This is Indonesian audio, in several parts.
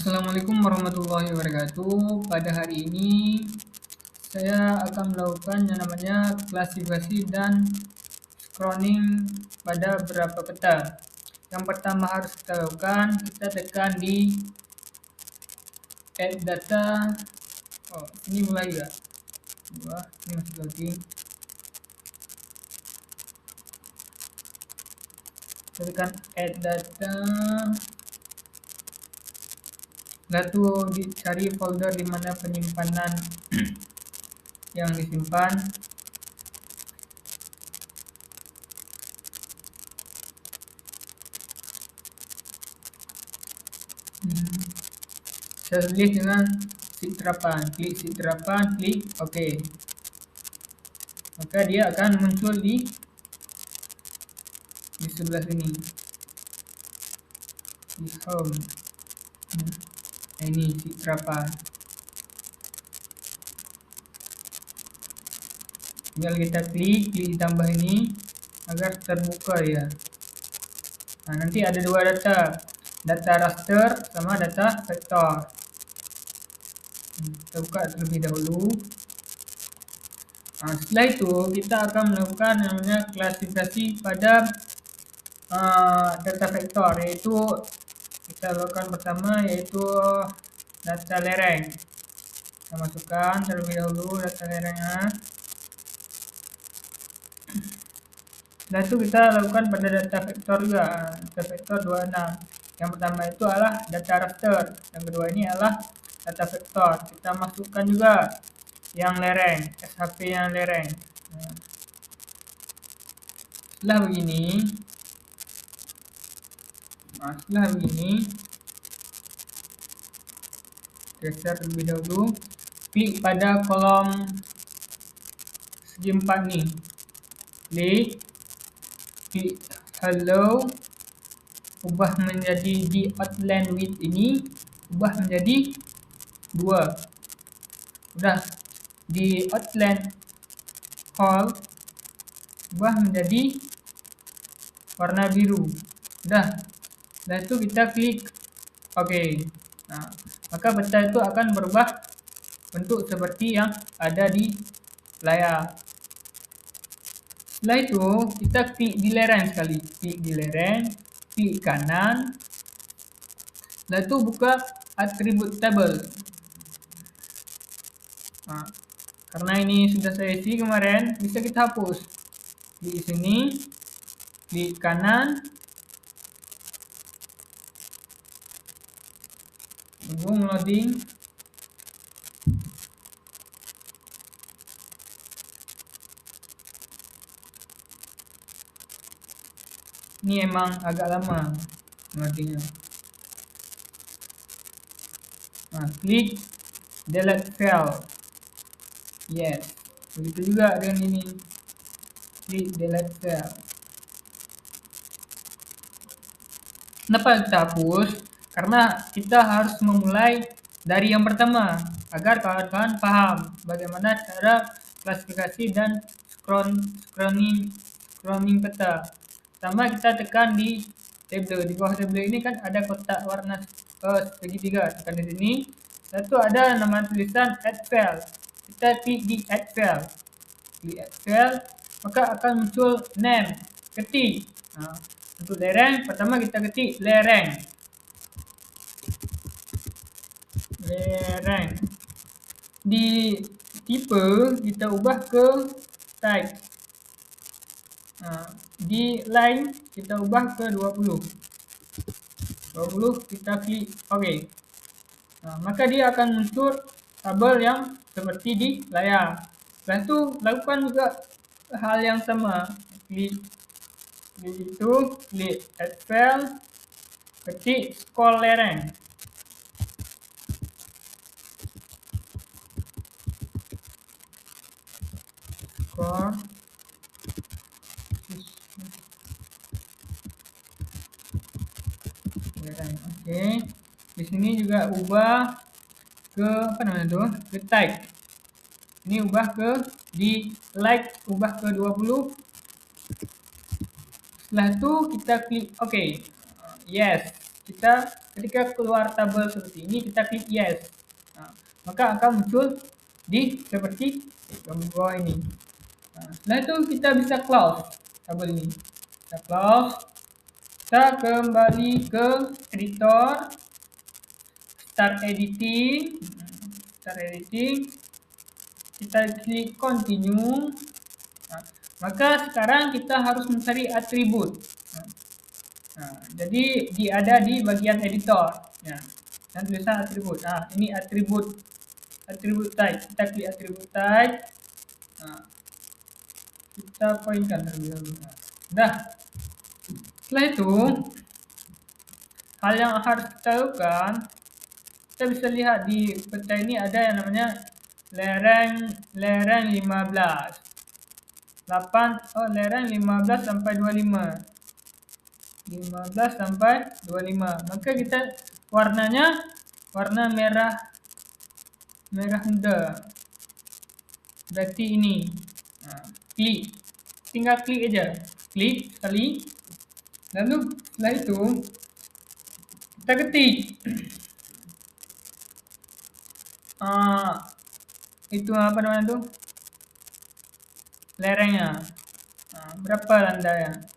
Assalamualaikum warahmatullahi wabarakatuh. Pada hari ini saya akan melakukan yang namanya klasifikasi dan scrolling pada beberapa peta. Yang pertama harus kita lakukan, kita tekan di add data. Oh, ini mulai ya. Wah, ini masih loading. Kita tekan add data. Lalu dicari folder di mana penyimpanan yang disimpan. Saya tulis dengan sheet terapan, klik sheet terapan, klik OK. Maka dia akan muncul di sebelah sini, di home. Ini sheet terapan. Tinggal kita klik ditambah ini agar terbuka ya. Nah, nanti ada dua data raster sama data vektor. Kita buka terlebih dahulu. Nah, setelah itu kita akan melakukan namanya klasifikasi pada data vektor, yaitu kita lakukan pertama yaitu data lereng. Kita masukkan terlebih dahulu data lerengnya. Setelah itu kita lakukan pada data vektor juga, data vektor 26. Yang pertama itu adalah data raster, yang kedua ini adalah data vektor. Kita masukkan juga yang lereng, SHP yang lereng. Setelah begini, geser terlebih dahulu, klik pada kolom segi 4 nih, klik hello, ubah menjadi di outline width ini, ubah menjadi 2. Udah di outline all, ubah menjadi warna biru. Udah. Setelah itu kita klik OK. Nah, maka peta itu akan berubah bentuk seperti yang ada di layar. Setelah itu kita klik di lereng sekali, klik di lereng, klik kanan. Setelah itu buka attribute table. Nah, karena ini sudah saya isi kemarin, bisa kita hapus. Di sini, klik kanan, tunggu loading. Ini emang agak lama loadingnya. Nah, klik delete file. Yes, begitu juga dengan ini. Klik delete file. Kenapa kita hapus? Karena kita harus memulai dari yang pertama agar kawan-kawan paham bagaimana cara klasifikasi dan scrolling peta. Pertama kita tekan di tabel. Di bawah tabel ini kan ada kotak warna segitiga. Tekan di sini. Satu ada nama tulisan add file. Kita klik di add file. Klik add file, maka akan muncul name. Ketik. Nah, untuk lereng, pertama kita ketik lereng. Di tipe kita ubah ke type. Nah, di line kita ubah ke 20 kita klik OK. Nah, maka dia akan muncul tabel yang seperti di layar. Setelah itu lakukan juga hal yang sama, klik add file, ketik scroll lereng. Oke. Di sini juga ubah ke ke type. Ini ubah ke di like, ubah ke 20. Setelah itu kita klik OK. Yes, kita ketika keluar tabel seperti ini, kita klik yes. Nah, maka akan muncul di seperti gambar bawah ini. Nah, setelah itu kita bisa close tabel ini. Kita close. Kita kembali ke editor, start editing, kita klik continue. Nah, maka sekarang kita harus mencari atribut. Nah, jadi ada di bagian editor. Ya, dan tulisan atribut. Nah, ini atribut type. Kita klik atribut type. Nah, kita poinkan terlebih dahulu. Nah, setelah itu, hal yang harus kita lakukan, kita bisa lihat di peta ini ada yang namanya lereng 15. Lereng 15 sampai 25. 15 sampai 25. Maka kita warnanya warna merah muda. Berarti ini. Nah, tinggal klik aja. Klik sekali. Lalu setelah itu kita ketik itu apa namanya tuh, lerengnya. Nah, berapa landainya?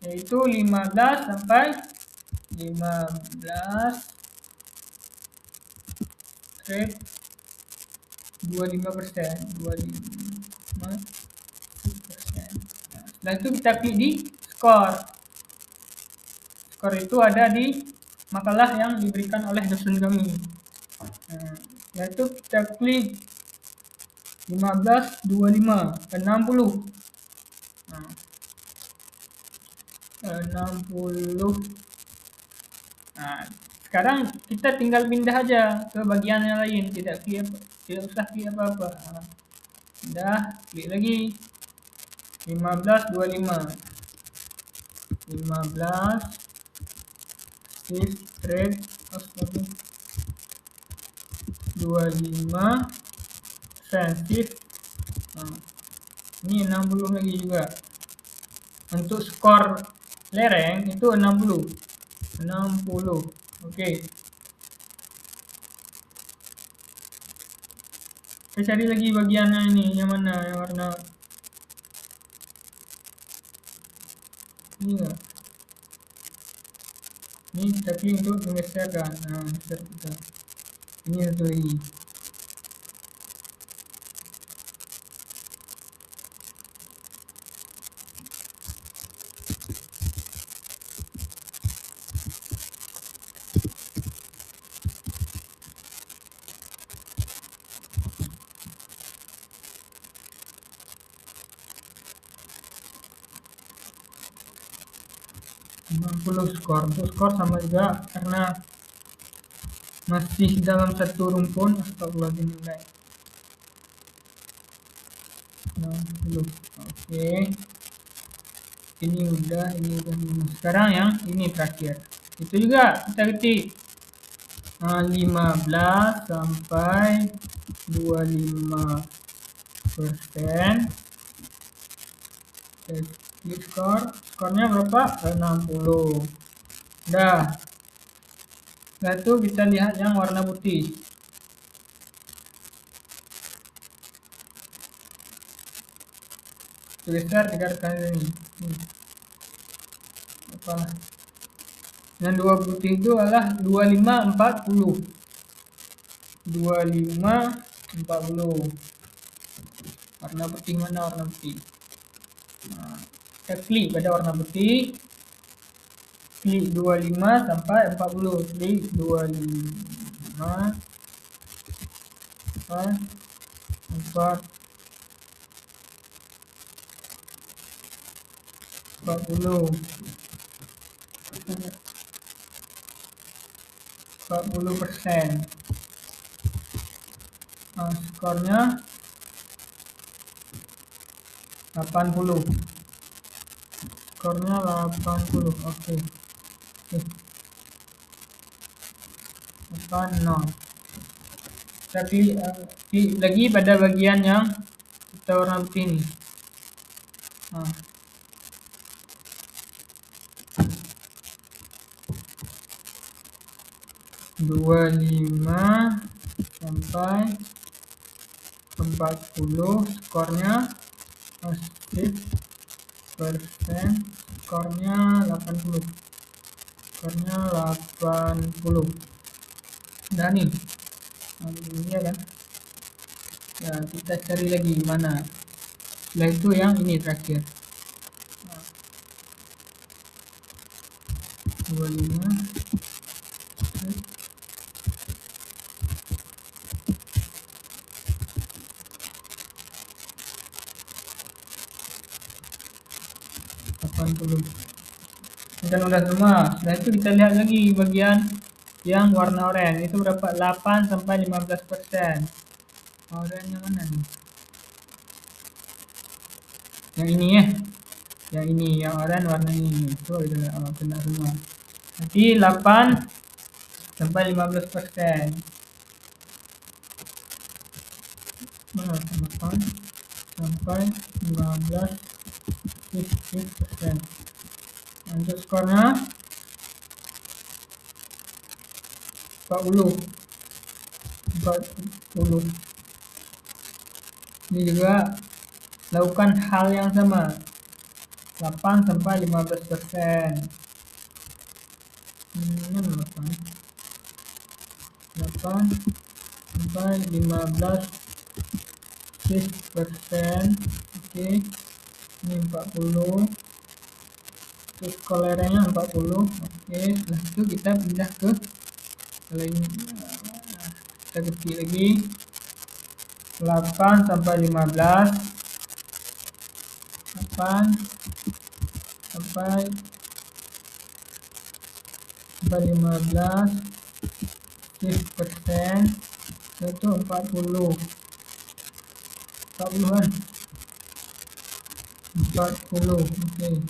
Yaitu 15 sampai 15 straight 25%. 25%. Nah, setelah itu kita klik di skor. Skor itu ada di makalah yang diberikan oleh dosen kami. Nah, setelah itu kita klik 15, 25, 60. Nah, 60. Nah, sekarang kita tinggal pindah aja ke bagian yang lain, tidak usah klik apa-apa. Nah, udah, klik lagi 15, 25. 15 straight 25 sensitif. Nah, ini 60 lagi juga. Untuk skor lereng itu 60. Oke. Saya cari lagi bagiannya ini, yang mana yang warna ini enggak? Ini kita klik untuk menggeserkan. Nah, geser kita. Ini satu lagi. 60 skor. Untuk skor sama juga karena masih dalam satu rumpun. Astagfirullahaladzim. 60. Oke. Ini udah. Sekarang yang ini terakhir. Itu juga kita ketik 15 sampai 25%. Klik skornya berapa? 60. Udah. Setelah itu kita lihat yang warna putih. Geser 3 kali ini. Apa? Yang dua putih itu adalah 25, 40. 25, 40. Warna putih mana warna putih? Nah, kita klik pada warna putih. Klik 25 sampai 40. Klik 25 sampai 40. 40%. Nah, skornya 80. Skornya 80. Oke. 80. Kita klik lagi pada bagian yang kita warna putih ini. Nah. 25 sampai 40, skornya positif persen, skornya 80, skornya 80. Nah nih, ini ya kan. Ya, kita cari lagi mana. Setelah itu yang ini terakhir. 25 80. Dan udah semua. Setelah itu kita lihat lagi bagian yang warna oranye itu berapa? 8 sampai 15%. Oranye yang mana nih? Yang ini ya. Yang ini, yang oranye warna ini. Itu kena semua. Nanti 8 sampai 15%. Mana 8 sampai 15%. Untuk skornya 40. Ini juga lakukan hal yang sama, 8 sampai 15%. 8 sampai 15%. Oke, ini 40. Terus kolernya 40. Oke, setelah itu kita pindah ke lain. Kita ketik lagi 8 sampai 15, 8 sampai 15%, itu 40. 40-an. 40. Oke.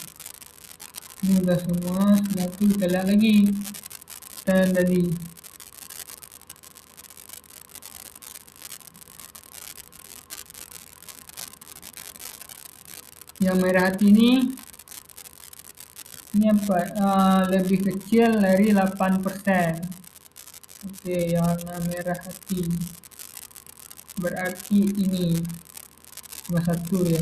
Ini udah semua. Setelah itu kita lihat lagi tadi. Yang merah hati ini apa? Lebih kecil dari 8%. Oke, yang warna merah hati berarti ini cuma 1 ya.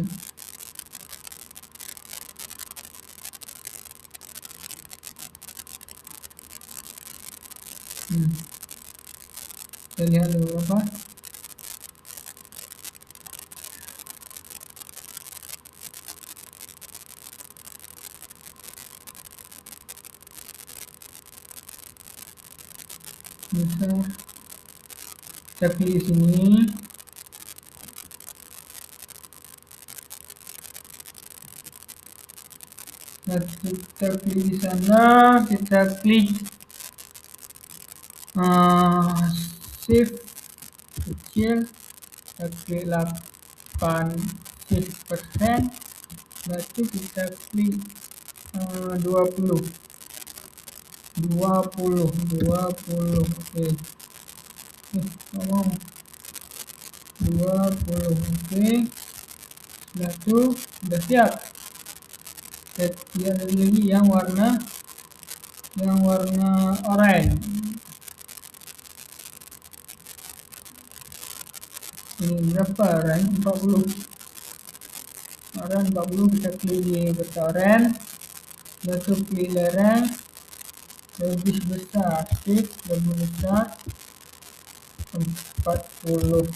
Kita lihat dulu apa. Bisa kita pilih sini. Nah, kita pilih di sana, kita klik shift kecil, kita klik 80%, lalu kita klik 20. Oke. Ngomong 20. Oke. Setelah itu sudah siap. Kita lihat lagi yang warna oranye. Ini berapa oranye? 40. Oranye 40, kita klik di peta oranye. Lalu klik lereng lebih besar, lebih besar 40%.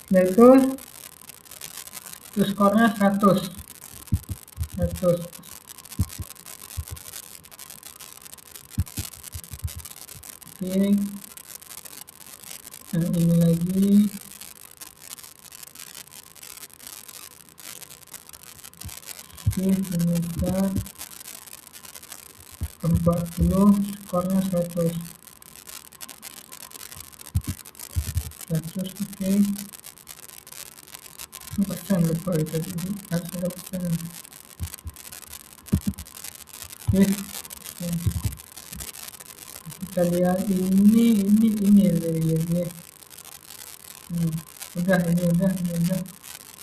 Yaitu skornya 100. Oke, dan ini lagi sekitar 40, skornya 100. Oke. Persen lupa itu harus ada persen. Oke. Kita lihat ini layernya. Udah.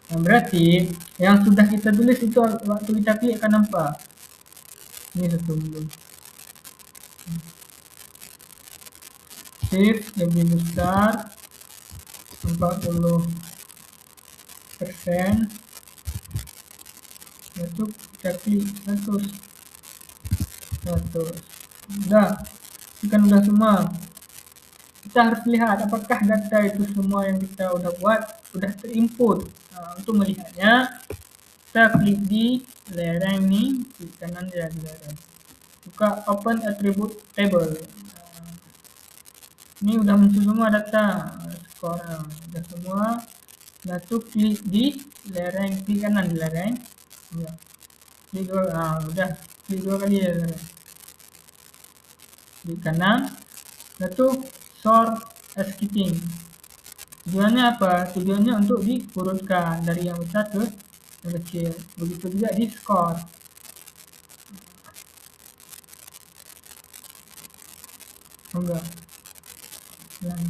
Nah, berarti yang sudah kita tulis itu waktu kita klik akan nampak. Ini satu belum. Shift lebih besar 40%. Itu kita klik 100. Udah, ini kan udah semua. Kita harus lihat apakah data itu semua yang kita udah buat sudah terinput. Nah, untuk melihatnya kita klik di lereng ini, klik kanan ya di lereng. Buka open attribute table. Nah, ini udah muncul semua data skor, udah semua. Nah, tuh klik di lereng, klik kanan di lereng. Ya. Klik dua, udah klik 2 kali ya lereng. Klik kanan. Lalu sort ascending. Tujuannya apa? Tujuannya untuk diurutkan dari yang besar ke yang kecil. Begitu juga di skor. Enggak. Yang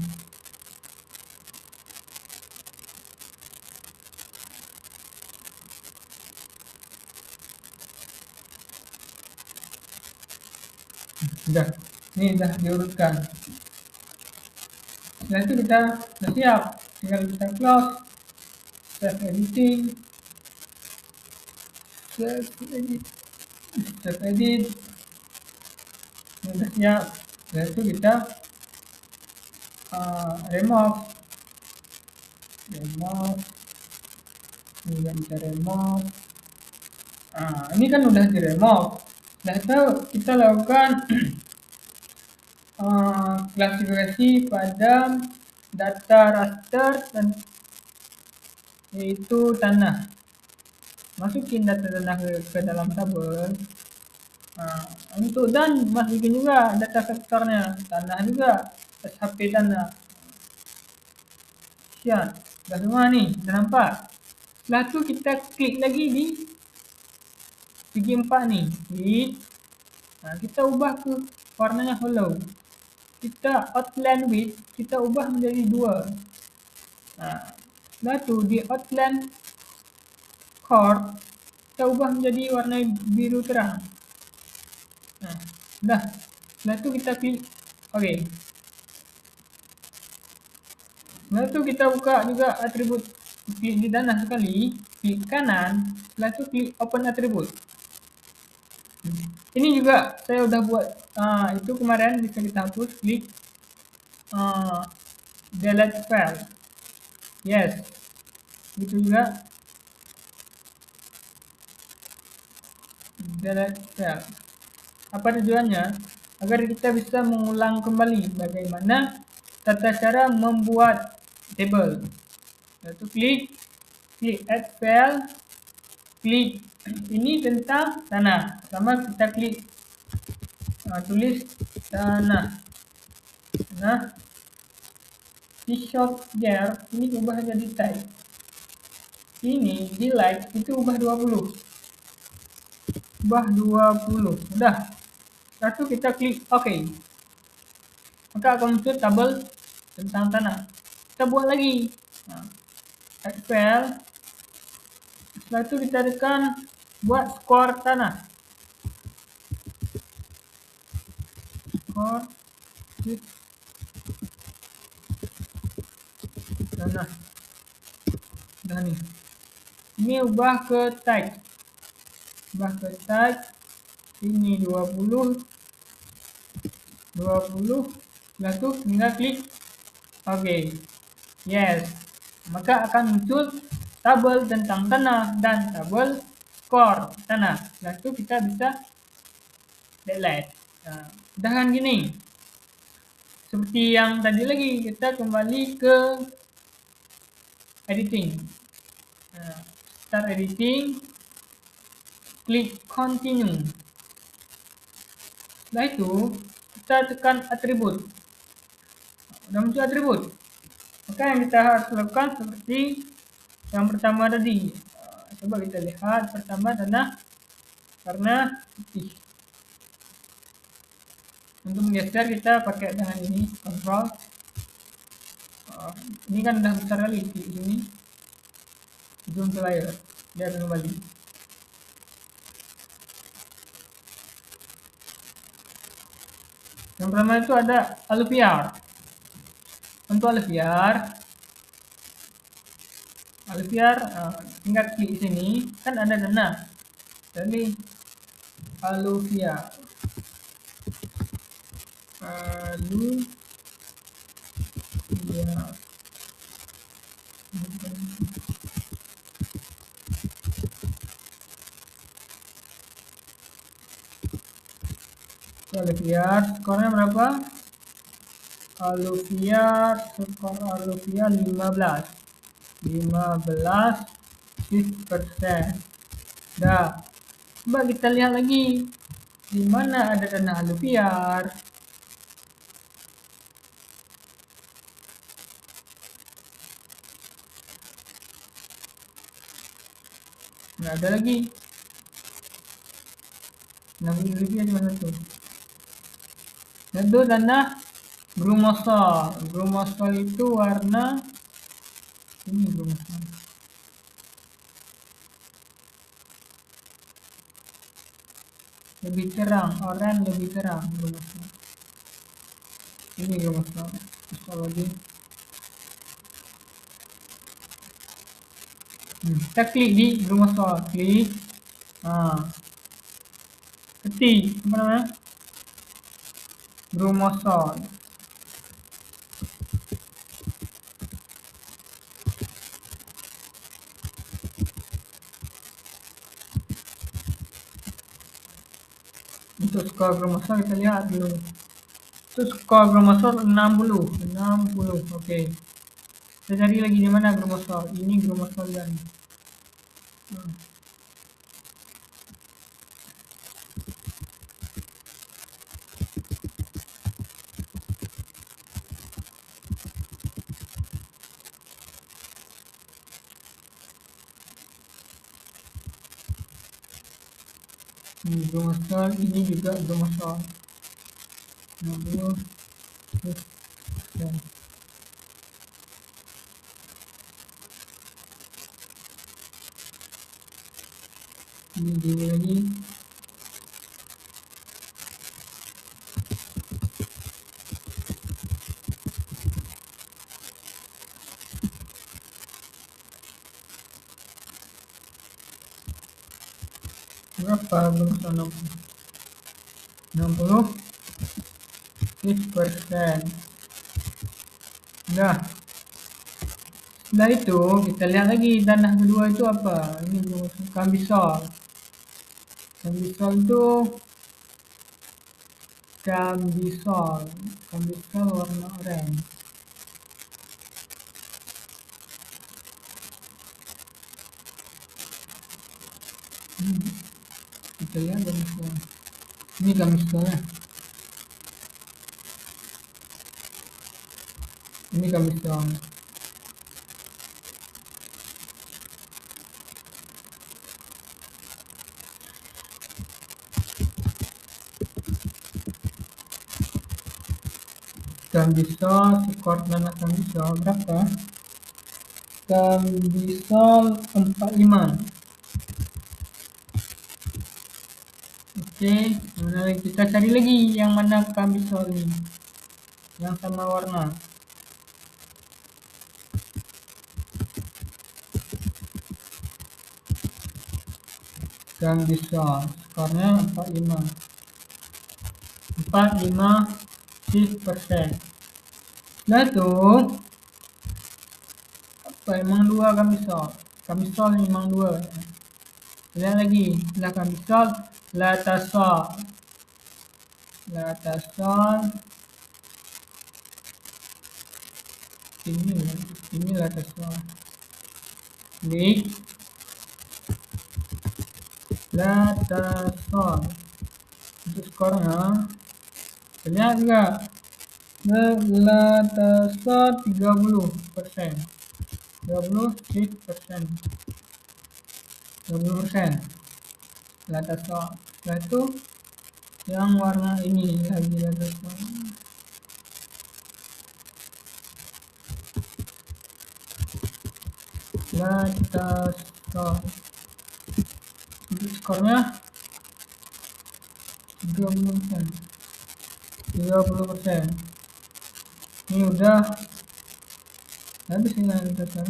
sudah. Ini sudah diurutkan. Setelah itu kita sudah siap. Tinggal kita close. Save editing. Save edit. Save edit. Ini sudah siap. Setelah itu kita remove. Ini bisa remove. Ini kan udah di remove. Setelah itu kita lakukan klasifikasi pada data raster dan yaitu tanah. Masukin data tanah ke dalam tabel. Dan masukin juga data sektornya, tanah juga, SHP tanah. Siap, sudah semua nih, sudah nampak. Setelah itu kita klik lagi di segi 4 nih, klik. Kita ubah ke warnanya hollow. Kita outline width, kita ubah menjadi 2. Setelah itu di outline chord, kita ubah menjadi warna biru terang. Sudah. Setelah itu kita klik OK. Setelah itu kita buka juga atribut, klik di tanah sekali, klik kanan, setelah itu klik open attribute. Ini juga saya udah buat, itu kemarin bisa kita hapus, klik delete file. Yes, itu juga delete file. Apa tujuannya? Agar kita bisa mengulang kembali bagaimana tata cara membuat table. Lalu klik add file, klik ini tentang tanah. Pertama kita klik tulis tanah. Di software ini ubah jadi type. Ini di light itu ubah 20. Udah. Lalu kita klik OK. Maka akan muncul tabel tentang tanah. Kita buat lagi. Add file. Setelah itu kita tekan buat skor tanah. Skor tanah. Udah nih. Ini ubah ke type. Ini 20. Setelah itu tinggal klik OK. Yes. Maka akan muncul tabel tentang tanah dan tabel skor tanah. Setelah itu kita bisa delete. Udah kan gini. Seperti yang tadi lagi, kita kembali ke editing. Start editing, klik continue. Setelah itu kita tekan atribut. Udah muncul atribut. Maka yang kita harus lakukan seperti yang pertama tadi. Coba kita lihat pertama tanah warna putih. Untuk menggeser kita pakai tangan ini, kontrol. Ini kan udah besar kali di sini. zoom ke layar, dia akan kembali. Yang pertama itu ada Alvear. Untuk Alvear, tinggal klik di sini, kan ada dana. Jadi Alvear, Alvear, skornya berapa? Alvear, skor Alvear 15 6%. Dah. Coba kita lihat lagi di mana ada dana Alvear. Nggak ada lagi. 6.000 lebih aja mana tuh. Itu dana Grumosol. Grumosol itu warna ini, Grumosol. Lebih terang, oranye lebih terang Grumosol. Ini Grumosol. Bisa lagi. Kita klik di Grumosol, klik. Ketik apa namanya? Grumosol. Untuk skor Grumosol kita lihat dulu. Itu skor Grumosol 60. Oke. Kita cari lagi di mana Grumosol. Ini Grumosol dan Grumosol, ini juga Grumosol 60. Ini dia lagi. Berapa Grumosol? 60%. Nah, setelah itu kita lihat lagi tanah kedua itu apa. Ini Cambisol. Cambisol itu Cambisol warna oranye. Kita lihat Cambisol. Ini Cambisolnya. Ini Cambisol. Cambisol, skor dana Cambisol berapa? Cambisol 45. Oke, kita cari lagi yang mana Cambisol ini, yang sama warna. Cambisol, skornya 45. 45%. Nah itu apa, emang dua Cambisol ini emang dua. Lihat lagi, setelah Cambisol Latasol ini Latasol. Klik Latasol. Untuk skornya lihat enggak? Latasol 30%. 30% Latasol. Setelah itu yang warna ini lagi Latasol. Galatasaray. Untuk skornya 30%. 30%. Ini udah habis ini kan.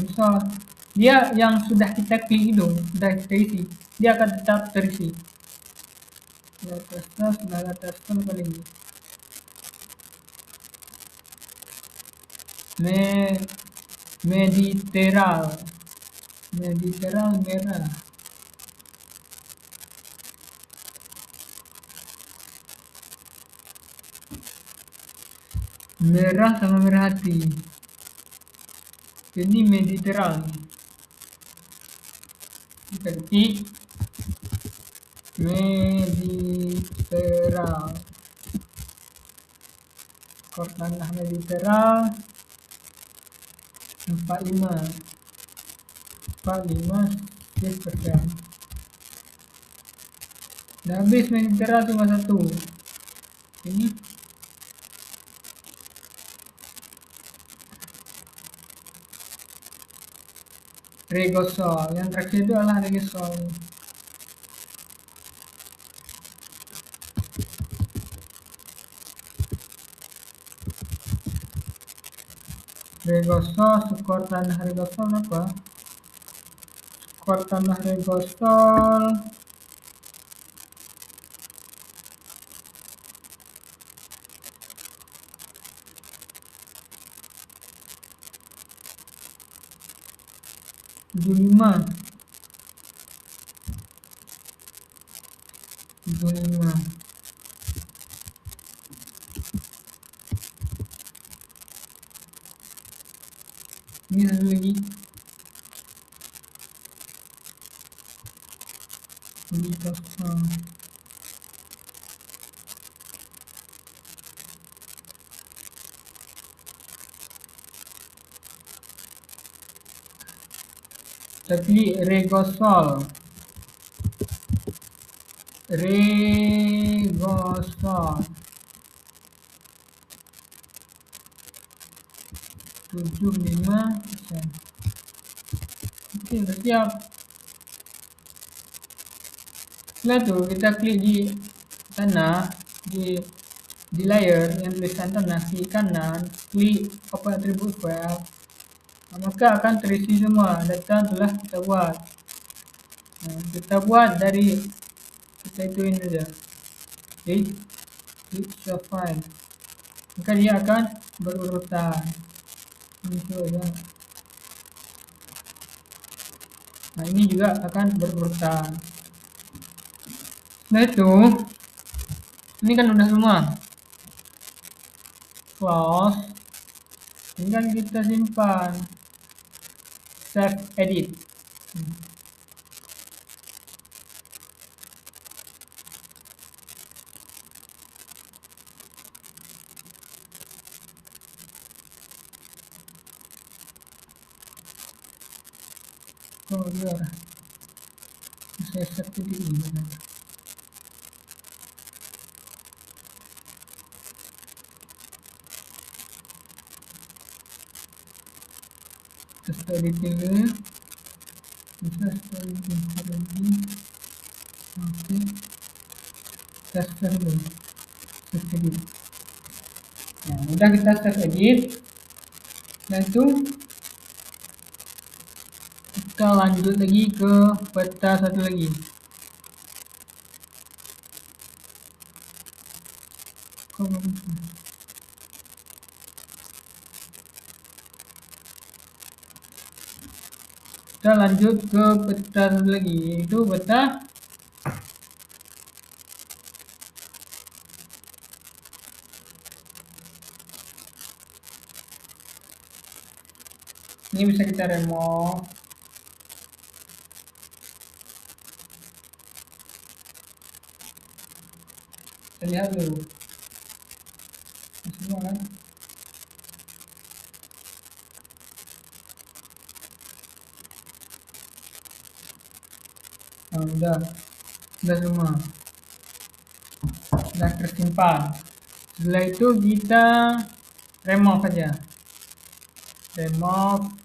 Misal dia yang sudah kita klik itu, sudah kita isi, dia akan tetap terisi. Galatasaray kali ini. Mediteral merah. Merah sama merah hati. Ini Mediteral. Kita ketik Mediteral. Skor tanah Mediteral 45%. Udah habis Mediteral cuma satu. Ini Regosol. Yang terakhir itu adalah Regosol. Regosol, skor tanah Regosol apa? Skor tanah Regosol 75. Ini satu lagi. Ini kosong. Tapi Regosol 75%. Oke, udah siap. Setelah itu kita klik di tanah, di layer yang tulisan tanah, klik kanan, klik open attribute file, maka akan terisi semua data telah kita buat. Nah, kita buat dari kita ituin saja, klik show file, maka dia akan berurutan. Ini saja. Nah, ini juga akan berurutan. Nah, itu ini kan udah semua. Close, tinggal kita simpan, save edit. Oh iya, saya save edit ini. Test editing dulu, bisa editing lagi. Oke, tester dulu, test edit. Nah, udah kita test edit. Nah, itu kita lanjut lagi ke peta satu lagi. Kita lanjut ke peta satu lagi, yaitu peta ini bisa kita remove. Kita lihat dulu semua kan. Nah, udah semua, sudah tersimpan. Setelah itu kita remove saja. remove